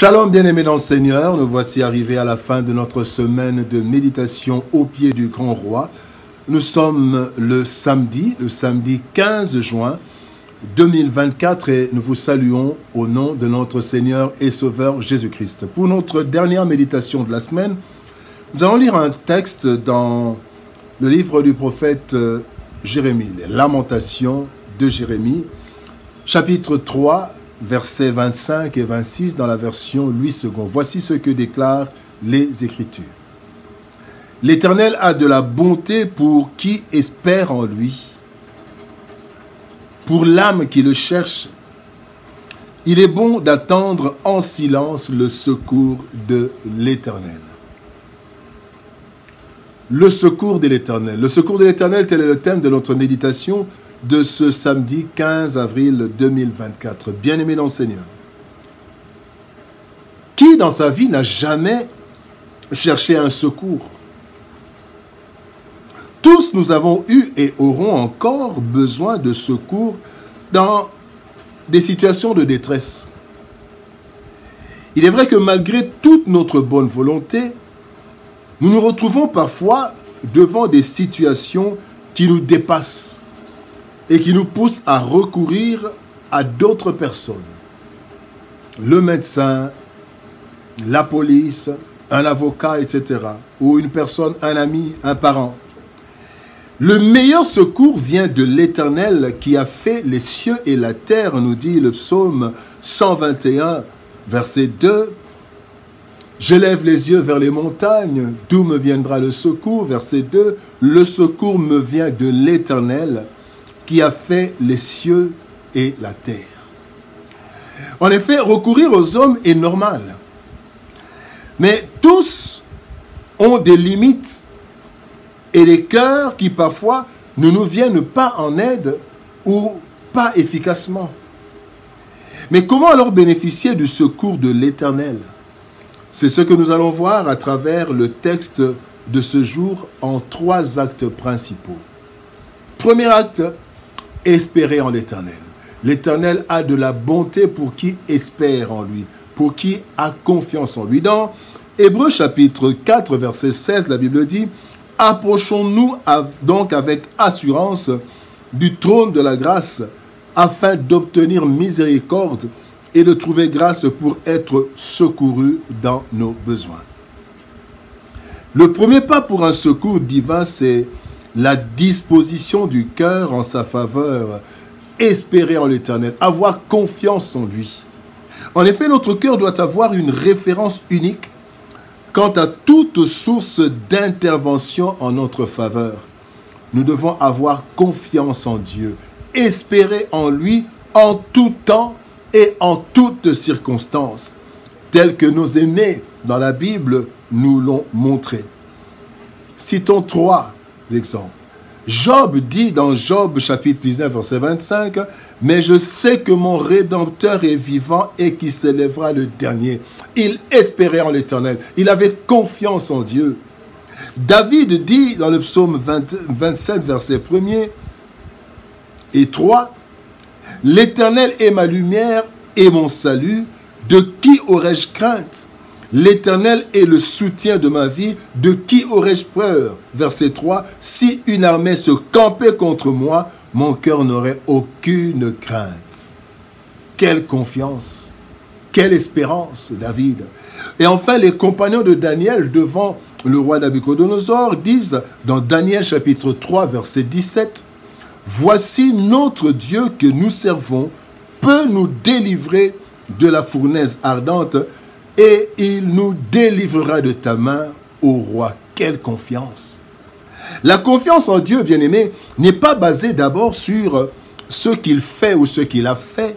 Shalom bien-aimés dans le Seigneur, nous voici arrivés à la fin de notre semaine de méditation au pied du Grand Roi. Nous sommes le samedi 15 juin 2024 et nous vous saluons au nom de notre Seigneur et Sauveur Jésus-Christ. Pour notre dernière méditation de la semaine, nous allons lire un texte dans le livre du prophète Jérémie, les Lamentations de Jérémie, chapitre 3, versets 25 et 26 dans la version Louis II. Voici ce que déclarent les Écritures. L'Éternel a de la bonté pour qui espère en lui, pour l'âme qui le cherche. Il est bon d'attendre en silence le secours de l'Éternel. Le secours de l'Éternel. Le secours de l'Éternel, tel est le thème de notre méditation de ce samedi 15 avril 2024. Bien-aimé dans le Seigneur, qui dans sa vie n'a jamais cherché un secours? Tous nous avons eu et aurons encore besoin de secours dans des situations de détresse. Il est vrai que malgré toute notre bonne volonté, nous nous retrouvons parfois devant des situations qui nous dépassent et qui nous poussent à recourir à d'autres personnes. Le médecin, la police, un avocat, etc. Ou une personne, un ami, un parent. Le meilleur secours vient de l'Éternel qui a fait les cieux et la terre, nous dit le psaume 121, verset 2. Je lève les yeux vers les montagnes, d'où me viendra le secours, verset 2. Le secours me vient de l'Éternel qui a fait les cieux et la terre. En effet, recourir aux hommes est normal. Mais tous ont des limites et des cœurs qui parfois ne nous viennent pas en aide ou pas efficacement. Mais comment alors bénéficier du secours de l'Éternel? C'est ce que nous allons voir à travers le texte de ce jour en 3 actes principaux. Premier acte, espérer en l'Éternel. L'Éternel a de la bonté pour qui espère en lui, pour qui a confiance en lui. Dans Hébreux chapitre 4, verset 16, la Bible dit « Approchons-nous donc avec assurance du trône de la grâce, afin d'obtenir miséricorde et de trouver grâce pour être secourus dans nos besoins. » Le premier pas pour un secours divin, c'est la disposition du cœur en sa faveur, espérer en l'Éternel, avoir confiance en lui. En effet, notre cœur doit avoir une référence unique quant à toute source d'intervention en notre faveur. Nous devons avoir confiance en Dieu, espérer en lui en tout temps et en toutes circonstances, tel que nos aînés dans la Bible nous l'ont montré. Citons 3 exemples. Job dit dans Job chapitre 19 verset 25 « Mais je sais que mon Rédempteur est vivant et qu'il s'élèvera le dernier. » Il espérait en l'Éternel. Il avait confiance en Dieu. David dit dans le psaume 27 verset 1er et 3 « L'Éternel est ma lumière et mon salut. De qui aurais-je crainte? L'Éternel est le soutien de ma vie, de qui aurais-je peur? » Verset 3, « Si une armée se campait contre moi, mon cœur n'aurait aucune crainte. » Quelle confiance, quelle espérance, David. Et enfin, les compagnons de Daniel devant le roi Nabuchodonosor disent dans Daniel chapitre 3, verset 17, « Voici notre Dieu que nous servons peut nous délivrer de la fournaise ardente, et il nous délivrera de ta main, ô roi. » Quelle confiance! La confiance en Dieu, bien-aimé, n'est pas basée d'abord sur ce qu'il fait ou ce qu'il a fait,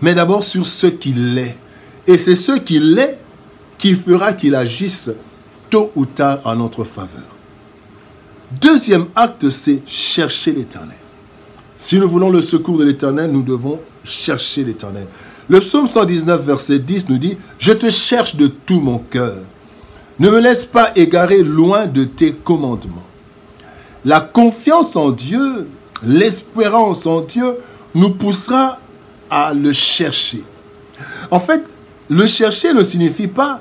mais d'abord sur ce qu'il est. Et c'est ce qu'il est qui fera qu'il agisse tôt ou tard en notre faveur. Deuxième acte, c'est chercher l'Éternel. Si nous voulons le secours de l'Éternel, nous devons chercher l'Éternel. Le psaume 119, verset 10 nous dit « Je te cherche de tout mon cœur. Ne me laisse pas égarer loin de tes commandements. » La confiance en Dieu, l'espérance en Dieu nous poussera à le chercher. En fait, Le chercher ne signifie pas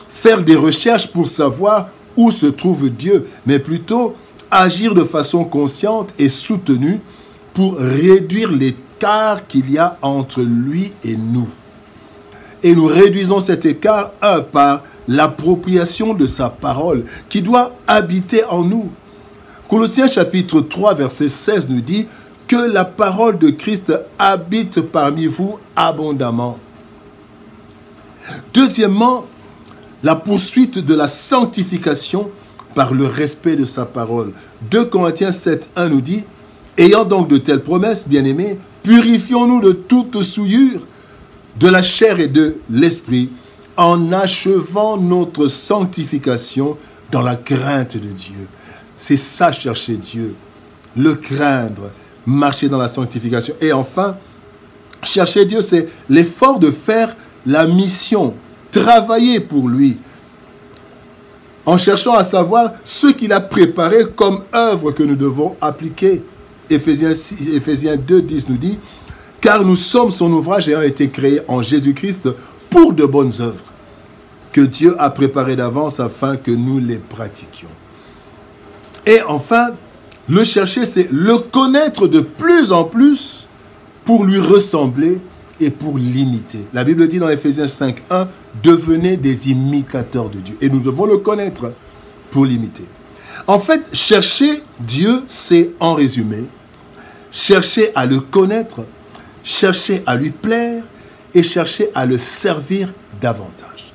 faire des recherches pour savoir où se trouve Dieu, mais plutôt agir de façon consciente et soutenue pour réduire l'écart qu'il y a entre lui et nous. Et nous réduisons cet écart, par l'appropriation de sa parole qui doit habiter en nous. Colossiens chapitre 3, verset 16 nous dit que la parole de Christ habite parmi vous abondamment. Deuxièmement, la poursuite de la sanctification par le respect de sa parole. 2 Corinthiens 7, 1 nous dit « Ayant donc de telles promesses, bien-aimés, purifions-nous de toute souillure, de la chair et de l'esprit, en achevant notre sanctification dans la crainte de Dieu. » C'est ça, chercher Dieu, le craindre, marcher dans la sanctification. Et enfin, chercher Dieu, c'est l'effort de faire la mission, travailler pour lui, en cherchant à savoir ce qu'il a préparé comme œuvre que nous devons appliquer. Éphésiens 2, 10 nous dit « Car nous sommes son ouvrage ayant été créé en Jésus-Christ pour de bonnes œuvres, que Dieu a préparées d'avance afin que nous les pratiquions. » Et enfin, le chercher, c'est le connaître de plus en plus pour lui ressembler et pour l'imiter. La Bible dit dans Éphésiens 5, 1, « Devenez des imitateurs de Dieu. » Et nous devons le connaître pour l'imiter. En fait, chercher Dieu, c'est en résumé, chercher à le connaître, chercher à lui plaire et chercher à le servir davantage.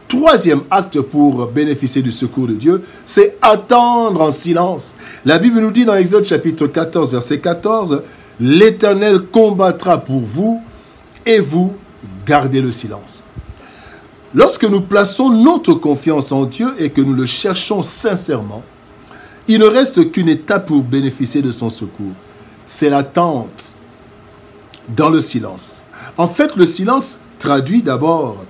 Troisième acte pour bénéficier du secours de Dieu, c'est attendre en silence. La Bible nous dit dans Exode chapitre 14, verset 14, « L'Éternel combattra pour vous et vous gardez le silence. » Lorsque nous plaçons notre confiance en Dieu et que nous le cherchons sincèrement, il ne reste qu'une étape pour bénéficier de son secours. C'est l'attente dans le silence. En fait, le silence traduit d'abord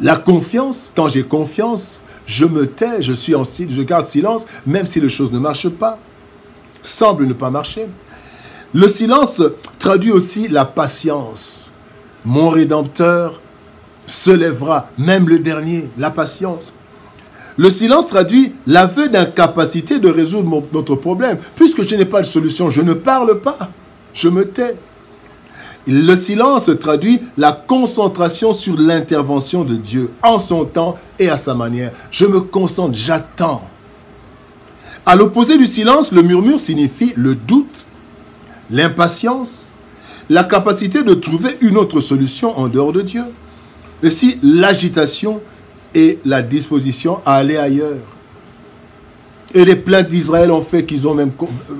la confiance. Quand j'ai confiance, je me tais, je garde silence, même si les choses ne marchent pas, semblent ne pas marcher. Le silence traduit aussi la patience. Mon Rédempteur se lèvera, même le dernier, la patience. Le silence traduit l'aveu d'incapacité de résoudre notre problème. Puisque je n'ai pas de solution, je ne parle pas, je me tais. Le silence traduit la concentration sur l'intervention de Dieu en son temps et à sa manière. Je me concentre, j'attends. À l'opposé du silence, le murmure signifie le doute, l'impatience, la capacité de trouver une autre solution en dehors de Dieu. Aussi, l'agitation et la disposition à aller ailleurs. Et les plaintes d'Israël ont fait qu'ils ont même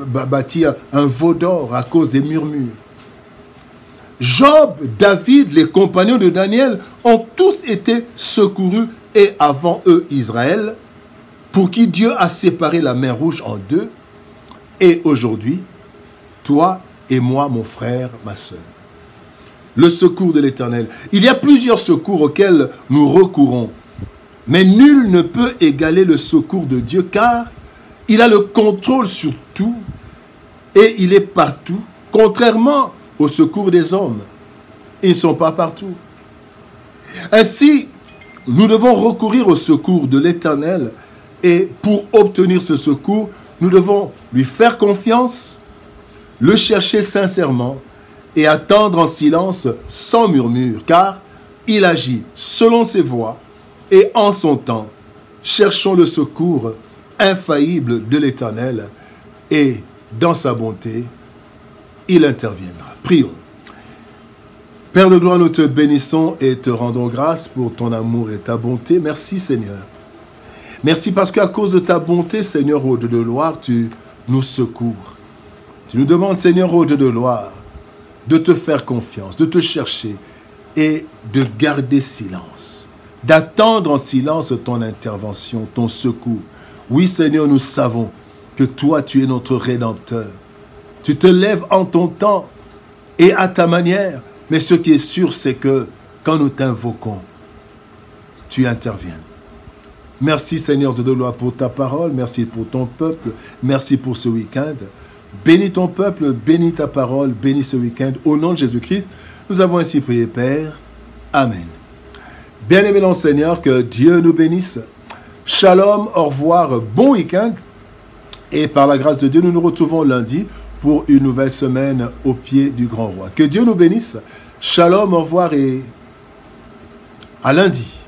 bâti un veau d'or à cause des murmures. Job, David, les compagnons de Daniel ont tous été secourus et avant eux Israël, pour qui Dieu a séparé la mer Rouge en deux. Et aujourd'hui, toi et moi, mon frère, ma sœur. Le secours de l'Éternel. Il y a plusieurs secours auxquels nous recourons. Mais nul ne peut égaler le secours de Dieu car il a le contrôle sur tout et il est partout, contrairement au secours des hommes. Ils ne sont pas partout. Ainsi, nous devons recourir au secours de l'Éternel et pour obtenir ce secours, nous devons lui faire confiance, le chercher sincèrement et attendre en silence sans murmure, car il agit selon ses voies et en son temps. Cherchons le secours infaillible de l'Éternel et dans sa bonté, il interviendra. Prions. Père de gloire, nous te bénissons et te rendons grâce pour ton amour et ta bonté. Merci Seigneur. Merci parce qu'à cause de ta bonté, Seigneur, au Dieu de gloire, tu nous secours. Tu nous demandes, Seigneur, au Dieu de gloire, de te faire confiance, de te chercher et de garder silence. D'attendre en silence ton intervention, ton secours. Oui, Seigneur, nous savons que toi, tu es notre Rédempteur. Tu te lèves en ton temps et à ta manière. Mais ce qui est sûr, c'est que quand nous t'invoquons, tu interviens. Merci, Seigneur de gloire, pour ta parole. Merci pour ton peuple. Merci pour ce week-end. Bénis ton peuple, bénis ta parole, bénis ce week-end. Au nom de Jésus-Christ, nous avons ainsi prié, Père. Amen. Bien-aimés dans le Seigneur, que Dieu nous bénisse. Shalom, au revoir, bon week-end. Et par la grâce de Dieu, nous nous retrouvons lundi pour une nouvelle semaine au pied du Grand Roi. Que Dieu nous bénisse. Shalom, au revoir et à lundi.